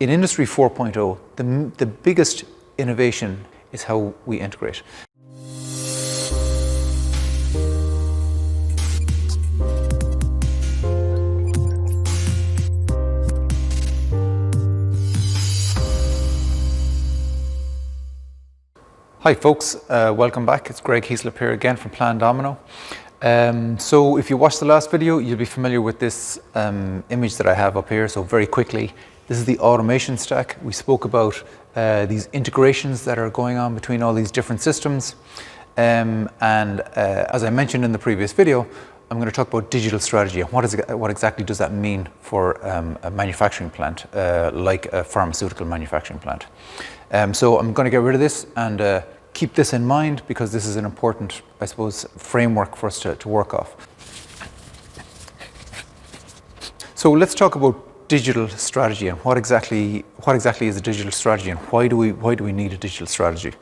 In Industry 4.0, the biggest innovation is how we integrate. Hi folks, welcome back. It's Greg Heaslip here again from PlanDomino. So if you watched the last video, you'll be familiar with this image that I have up here. So very quickly, this is the automation stack. We spoke about these integrations that are going on between all these different systems. As I mentioned in the previous video, I'm going to talk about digital strategy and what exactly does that mean for a manufacturing plant, like a pharmaceutical manufacturing plant. So I'm going to get rid of this and keep this in mind because this is an important, I suppose, framework for us to work off. So let's talk about digital strategy and what exactly is a digital strategy and why do we need a digital strategy.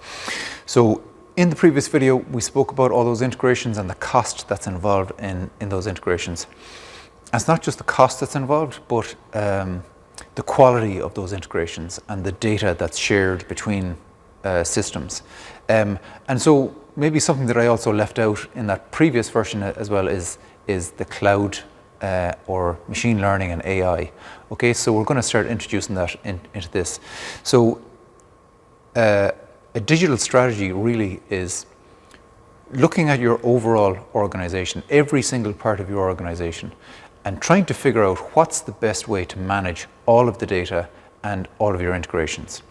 So in the previous video, we spoke about all those integrations and the cost that's involved in those integrations. And it's not just the cost that's involved, but the quality of those integrations and the data that's shared between systems. And so maybe something that I also left out in that previous version as well is the cloud or machine learning and AI. Okay, so we're going to start introducing that into this. So a digital strategy really is looking at your overall organization, every single part of your organization, and trying to figure out what's the best way to manage all of the data and all of your integrations.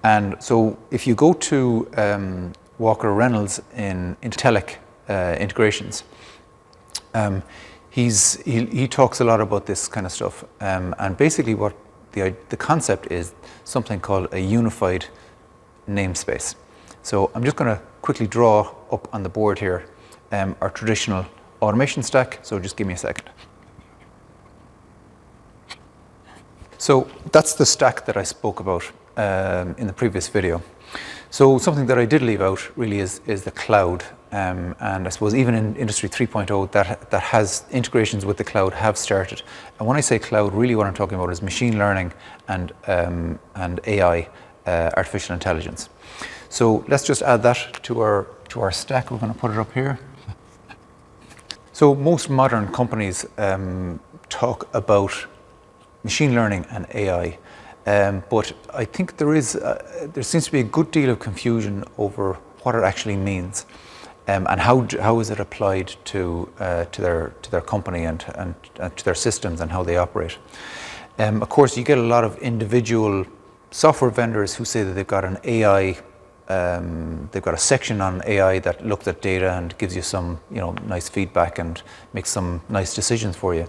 And so if you go to Walker Reynolds in Intellic integrations, he talks a lot about this kind of stuff. And basically what the concept is something called a unified namespace. So I'm just going to quickly draw up on the board here our traditional automation stack. So just give me a second. So that's the stack that I spoke about in the previous video. So something that I did leave out really is the cloud. And I suppose even in Industry 3.0 that has integrations with the cloud have started. And when I say cloud, really what I'm talking about is machine learning and AI, artificial intelligence. So let's just add that to our stack. We're going to put it up here. So most modern companies talk about machine learning and AI, but I think there seems to be a good deal of confusion over what it actually means, and how is it applied to their company and to their systems and how they operate. Of course, you get a lot of individual software vendors who say that they've got an AI, they've got a section on AI that looks at data and gives you some nice feedback and makes some nice decisions for you.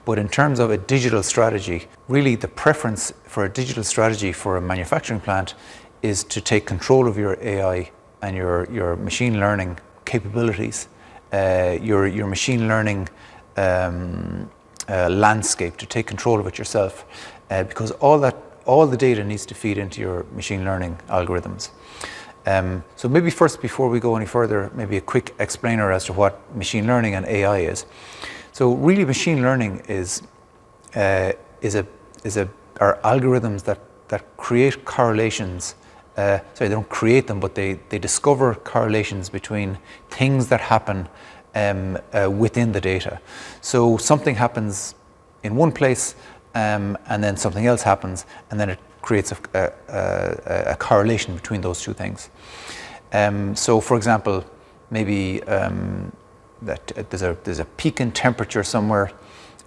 But in terms of a digital strategy, really the preference for a digital strategy for a manufacturing plant is to take control of your AI and your machine learning capabilities, your machine learning landscape, to take control of it yourself, because all the data needs to feed into your machine learning algorithms. So maybe first, before we go any further, maybe a quick explainer as to what machine learning and AI is. So really, machine learning are algorithms that create correlations. Sorry, they don't create them, but they discover correlations between things that happen within the data. So something happens in one place, and then something else happens, and then it creates a correlation between those two things. So for example, maybe that there's a peak in temperature somewhere,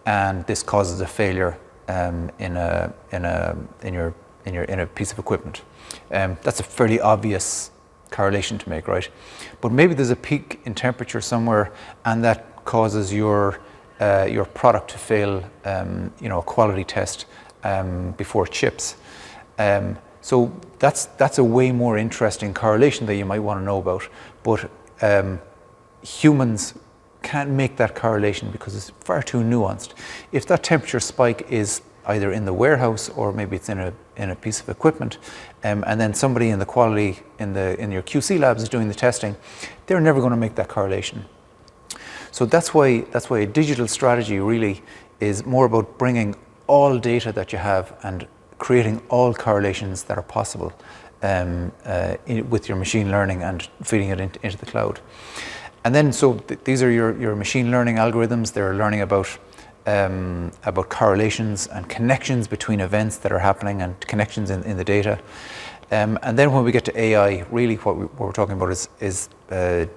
and this causes a failure in a piece of equipment. That's a fairly obvious correlation to make, right? But maybe there's a peak in temperature somewhere, and that causes your product to fail, a quality test before it ships. So that's a way more interesting correlation that you might want to know about. But humans can't make that correlation because it's far too nuanced. If that temperature spike is either in the warehouse or maybe it's in a piece of equipment, and then somebody in the quality in your QC labs is doing the testing, they're never going to make that correlation. So that's why a digital strategy really is more about bringing all data that you have and creating all correlations that are possible with your machine learning and feeding it into the cloud. And then, so these are your machine learning algorithms. They're learning about correlations and connections between events that are happening and connections in the data. And then when we get to AI, really what we're talking about is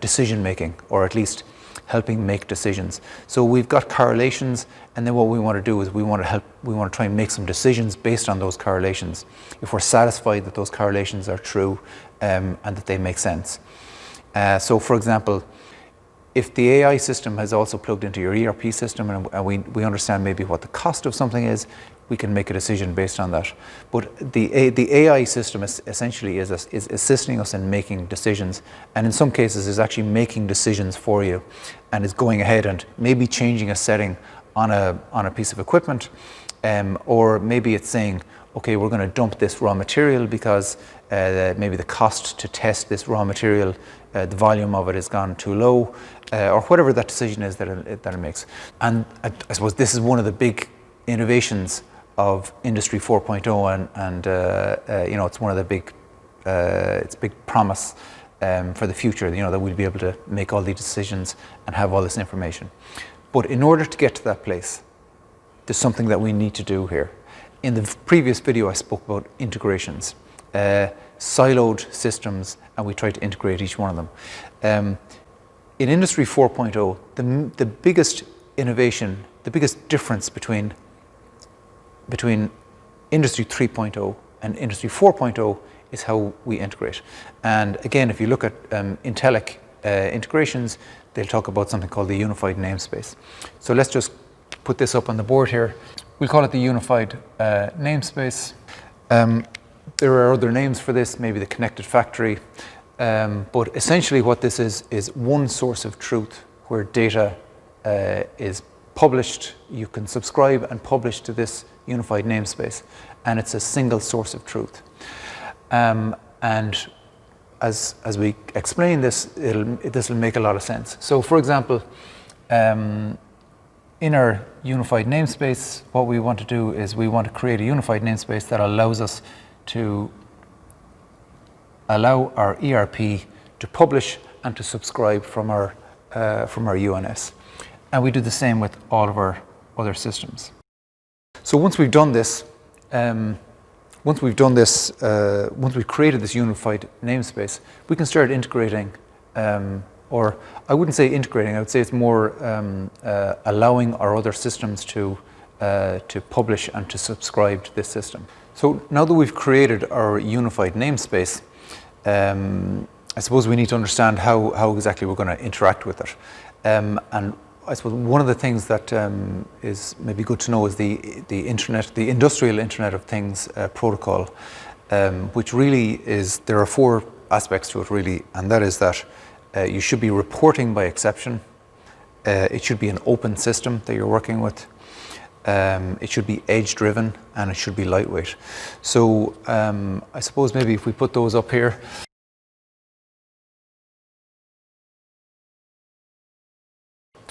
decision making, or at least helping make decisions. So we've got correlations, and then what we want to do is we want to try and make some decisions based on those correlations, if we're satisfied that those correlations are true and that they make sense. So for example, if the AI system has also plugged into your ERP system, and we understand maybe what the cost of something is, we can make a decision based on that. But the AI system essentially is assisting us in making decisions, and in some cases is actually making decisions for you, and is going ahead and maybe changing a setting on a piece of equipment, or maybe it's saying, okay, we're going to dump this raw material because maybe the cost to test this raw material, the volume of it has gone too low, or whatever that decision is that it makes. And I suppose this is one of the big innovations of Industry 4.0, and you know, it's one of the big, it's a big promise for the future. You know, that we'll be able to make all these decisions and have all this information. But in order to get to that place, there's something that we need to do here. In the previous video, I spoke about integrations, siloed systems, and we tried to integrate each one of them. In Industry 4.0, the biggest innovation, the biggest difference between Industry 3.0 and Industry 4.0 is how we integrate. And again, if you look at Intellic integrations, they'll talk about something called the unified namespace. So let's just put this up on the board here. We'll call it the unified namespace. There are other names for this, maybe the connected factory. But essentially what this is one source of truth where data is published. You can subscribe and publish to this unified namespace, and it's a single source of truth. And as we explain this, this will make a lot of sense. So for example, in our unified namespace, what we want to do is we want to create a unified namespace that allows us to allow our ERP to publish and to subscribe from our UNS. And we do the same with all of our other systems. So once we've done this, once we've created this unified namespace, we can start integrating, or I wouldn't say integrating, I would say it's more allowing our other systems to publish and to subscribe to this system. So now that we've created our unified namespace, I suppose we need to understand how exactly we're going to interact with it. And I suppose one of the things that is maybe good to know is the internet, the industrial Internet of Things protocol, which really is, there are four aspects to it really, and that is that you should be reporting by exception, it should be an open system that you're working with, it should be edge driven, and it should be lightweight. So I suppose maybe if we put those up here.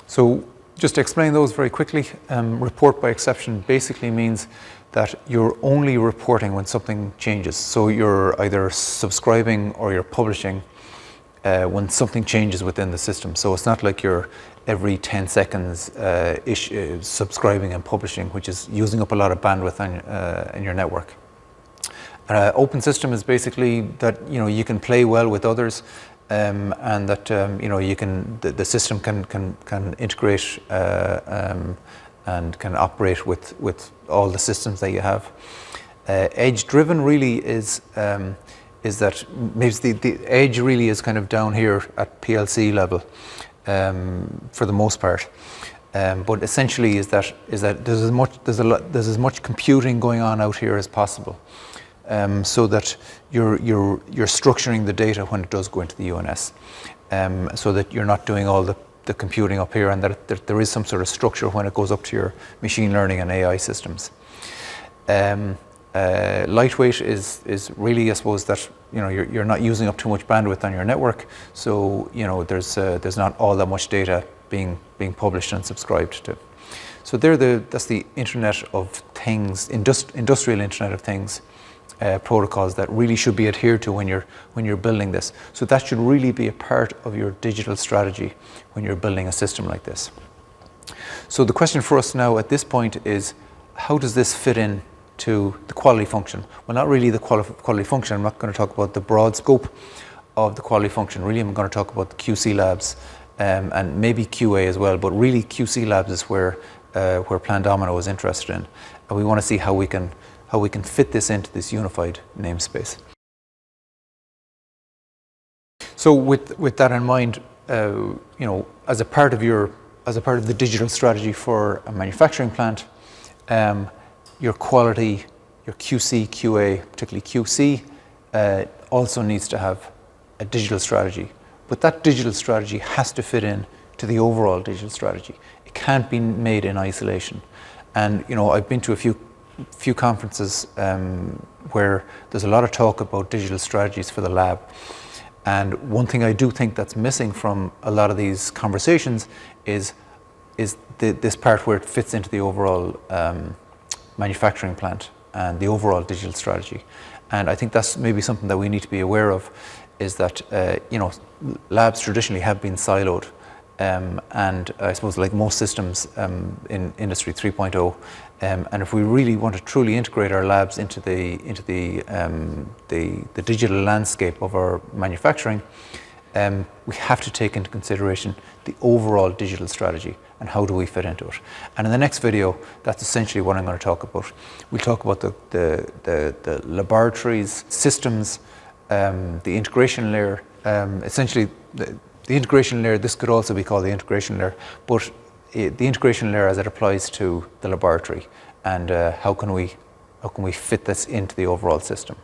So just to explain those very quickly, report by exception basically means that you're only reporting when something changes. So you're either subscribing or you're publishing when something changes within the system. So it's not like you're every 10 seconds subscribing and publishing, which is using up a lot of bandwidth in your network. Open system is basically that you can play well with others, and that you can the system can integrate and can operate with all the systems that you have. Edge driven really is that maybe the edge really is kind of down here at PLC level for the most part, but essentially is that there's as much computing going on out here as possible. So that you're structuring the data when it does go into the UNS, so that you're not doing all the computing up here, and that there is some sort of structure when it goes up to your machine learning and AI systems. Lightweight is really, I suppose, that you're not using up too much bandwidth on your network, so there's not all that much data being published and subscribed to. So that's the Internet of Things, industrial Internet of Things protocols that really should be adhered to when you're building this. So that should really be a part of your digital strategy when you're building a system like this. So the question for us now at this point is, how does this fit in to the quality function? Well, not really the quality function. I'm not going to talk about the broad scope of the quality function. Really, I'm going to talk about the QC labs and maybe QA as well, but really QC labs is where PlanDomino is interested in. And we want to see how we can fit this into this unified namespace. So with that in mind, as a part of the digital strategy for a manufacturing plant, your quality, your QC, QA, particularly QC, also needs to have a digital strategy. But that digital strategy has to fit in to the overall digital strategy. It can't be made in isolation. And I've been to a few conferences where there's a lot of talk about digital strategies for the lab. And one thing I do think that's missing from a lot of these conversations is this part where it fits into the overall manufacturing plant and the overall digital strategy. And I think that's maybe something that we need to be aware of, is that labs traditionally have been siloed, and I suppose like most systems in Industry 3.0, and if we really want to truly integrate our labs into the digital landscape of our manufacturing, we have to take into consideration the overall digital strategy and how do we fit into it. And in the next video, that's essentially what I'm going to talk about. We'll talk about the laboratories, systems, the integration layer. Essentially, the integration layer, this could also be called the integration layer, but the integration layer as it applies to the laboratory, and how can we fit this into the overall system.